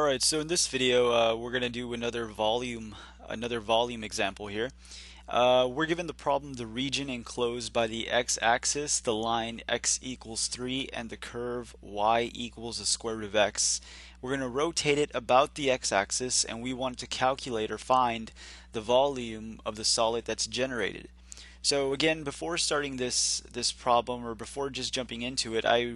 Alright, so in this video we're going to do another volume example here. We're given the problem the region enclosed by the x-axis, the line x equals 3, and the curve y equals the square root of x. We're going to rotate it about the x-axis, and we want to calculate or find the volume of the solid that's generated. So again, before starting this problem, or before just jumping into it, I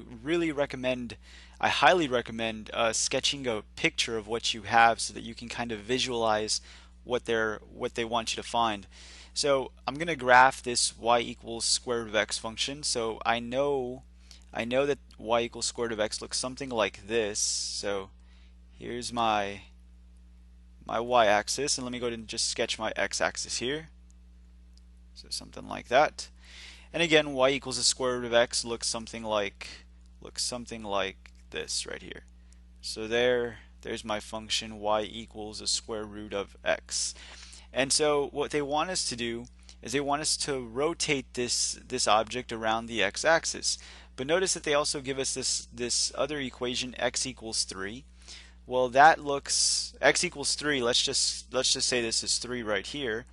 highly recommend sketching a picture of what you have so that you can kind of visualize what they want you to find. So I'm going to graph this y equals square root of x function. So I know that y equals square root of x looks something like this. So here's my y-axis, and let me go ahead and just sketch my x-axis here. So something like that. And again, y equals the square root of x looks something like this right here. So there's my function y equals the square root of x. And so what they want us to do is they want us to rotate this object around the x-axis. But notice that they also give us this other equation, x equals 3. Well, that looks x equals 3. Let's just say this is 3 right here.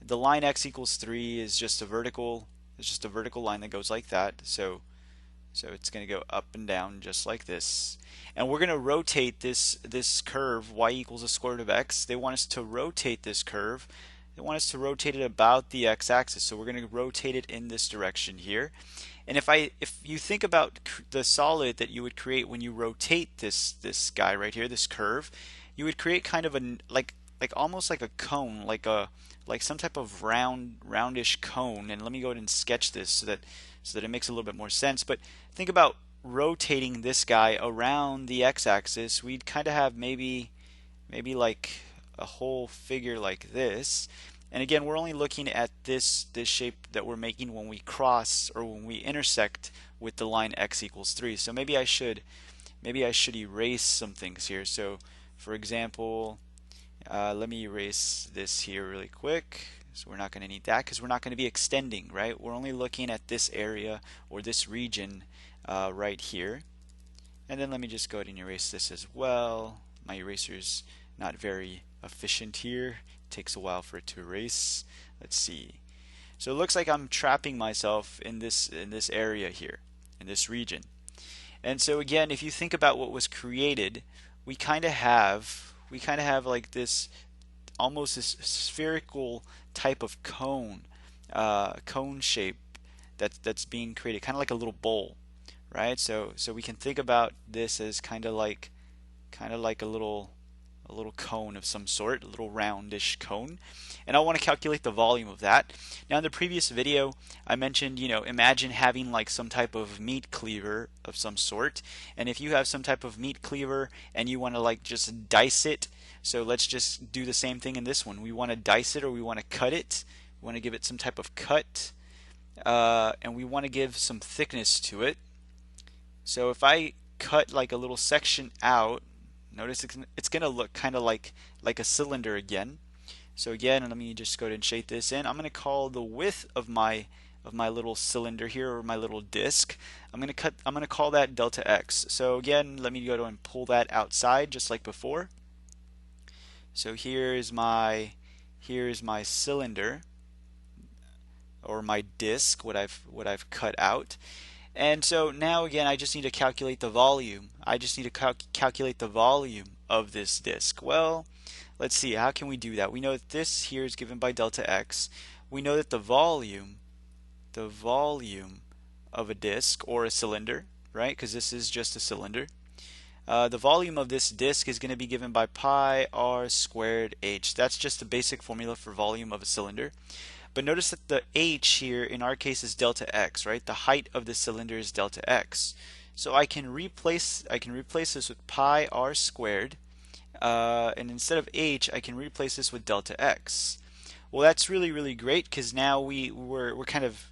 The line x equals 3 is just a vertical line that goes like that. So it's going to go up and down just like this. And we're going to rotate this curve, y equals the square root of x. They want us to rotate this curve. They want us to rotate it about the x-axis. So we're going to rotate it in this direction here. And if you think about the solid that you would create when you rotate this guy right here, this curve, you would create kind of like almost like a cone, like some type of roundish cone. And let me go ahead and sketch this so that it makes a little bit more sense. But think about rotating this guy around the x-axis. We'd kind of have maybe like a whole figure like this. And again, we're only looking at this shape that we're making when we cross or when we intersect with the line x equals 3. So maybe I should erase some things here. So for example, let me erase this here really quick. So we're not going to need that because we're not going to be extending, right? We're only looking at this area or this region right here. And then let me just go ahead and erase this as well. My eraser's not very efficient here. It takes a while for it to erase. Let's see. So it looks like I'm trapping myself in this area here, in this region. And so again, if you think about what was created, we kind of have like this almost this spherical type of cone shape that's being created, kind of like a little bowl, right? So we can think about this as kind of like a little cone of some sort, a little roundish cone. And I want to calculate the volume of that. Now in the previous video I mentioned, imagine having like some type of meat cleaver of some sort. And if you have some type of meat cleaver and you want to like just dice it, so let's just do the same thing in this one. We want to dice it or we want to cut it. We want to give it some type of cut. And we want to give some thickness to it. So if I cut like a little section out, notice it's going to look kind of like a cylinder again. So again, let me just go ahead and shape this in. I'm going to call the width of my little cylinder here, or my little disc, I'm going to call that delta x. So again, let me go ahead and pull that outside just like before. So here's my cylinder, or my disc, what I've cut out. And so now again, I just need to calculate the volume. I just need to calculate the volume of this disk. Well, let's see, how can we do that? We know that this here is given by delta x. We know that the volume of a disk or a cylinder, right? Because this is just a cylinder. The volume of this disk is going to be given by pi r squared h. That's just the basic formula for volume of a cylinder. But notice that the h here in our case is delta x, right? The height of the cylinder is delta x. So I can replace this with pi r squared, and instead of h, I can replace this with delta x. Well, that's really great because now we're kind of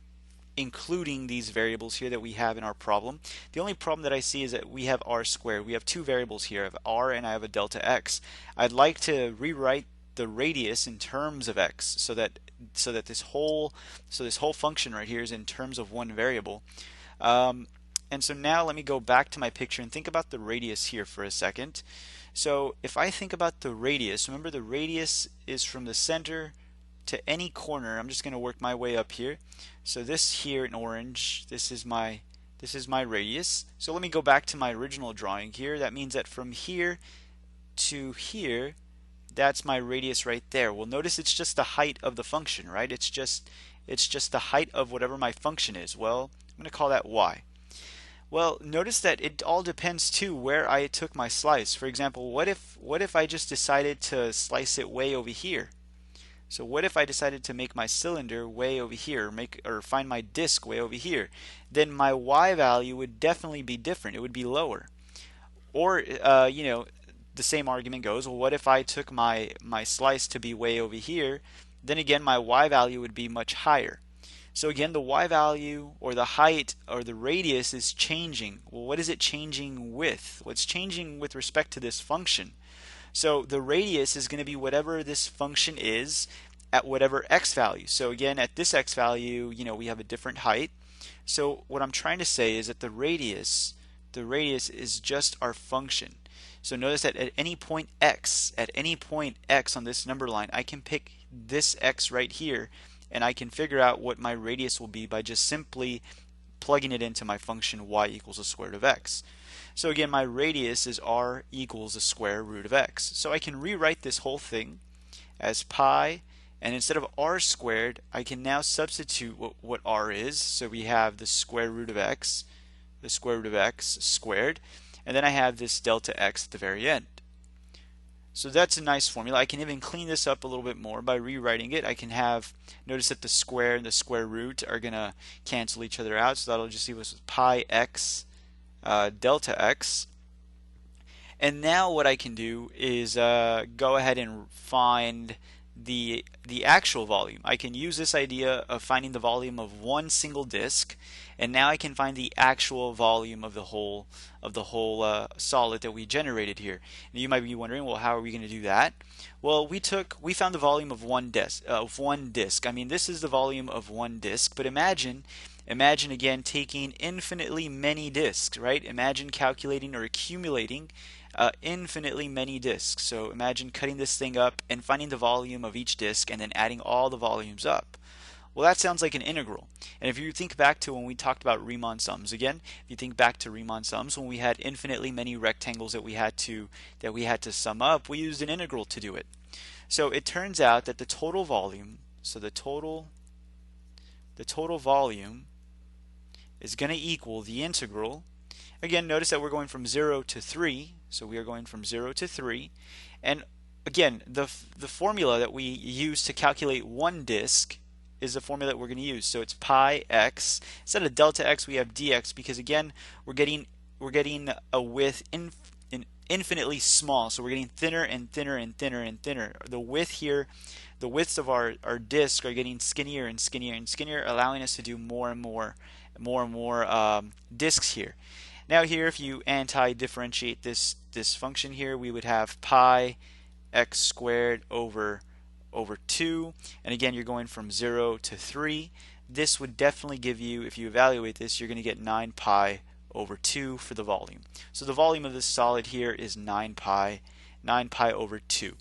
including these variables here that we have in our problem. The only problem that I see is that we have r squared. We have two variables here. I have r and I have a delta x. I'd like to rewrite the radius in terms of x so that this whole function right here is in terms of one variable. And so now let me go back to my picture and think about the radius here for a second. So if I think about the radius, remember the radius is from the center to any corner. I'm just going to work my way up here. So this here in orange, this is my radius. So let me go back to my original drawing here. That means that from here to here, that's my radius right there. Well, notice it's just the height of the function, right? It's just the height of whatever my function is. Well, I'm going to call that y. Well, notice that it all depends too where I took my slice. For example, what if I just decided to slice it way over here? So what if I decided to make my cylinder way over here, or find my disk way over here? Then my y value would definitely be different. It would be lower. Or you know, the same argument goes, well, what if I took my slice to be way over here? Then again, my y value would be much higher. So again, the y value or the height or the radius is changing. Well, what is it changing with? What's changing with respect to this function? So the radius is going to be whatever this function is at whatever x value. So again, at this x value, you know, we have a different height. So what I'm trying to say is that the radius is just our function. So notice that at any point x on this number line, I can pick this x right here, and I can figure out what my radius will be by just simply plugging it into my function y equals the square root of x. So again, my radius is r equals the square root of x. So I can rewrite this whole thing as pi, and instead of r squared, I can now substitute what r is. So we have the square root of x squared, and then I have this delta x at the very end. So that's a nice formula. I can even clean this up a little bit more by rewriting it. I can have, notice that the square and the square root are going to cancel each other out, so that'll just leave us with pi x delta x. And now what I can do is go ahead and find the actual volume. I can use this idea of finding the volume of one single disk, and now I can find the actual volume of the whole solid that we generated here. And you might be wondering, well, how are we going to do that? Well, we found the volume of one disk. I mean, this is the volume of one disk, but imagine again taking infinitely many disks, right? Imagine calculating or accumulating infinitely many disks. So imagine cutting this thing up and finding the volume of each disk and then adding all the volumes up. Well, that sounds like an integral. And if you think back to when we talked about Riemann sums, again, if you think back to Riemann sums, when we had infinitely many rectangles that we had to sum up, we used an integral to do it. So it turns out that the total volume, so the total volume is going to equal the integral. Again, notice that we're going from 0 to 3, so we are going from 0 to 3. And again, the formula that we use to calculate one disk is the formula that we're going to use. So it's pi x. Instead of delta x, we have dx, because again, we're getting a width infinitely small. So we're getting thinner and thinner and thinner and thinner. The width here, the widths of our disk are getting skinnier and skinnier and skinnier, allowing us to do more and more disks here. Now here, if you anti-differentiate this function here, we would have pi x squared over 2, and again, you're going from 0 to 3. This would definitely give you, if you evaluate this, you're going to get 9 pi over 2 for the volume. So the volume of this solid here is 9 pi over 2.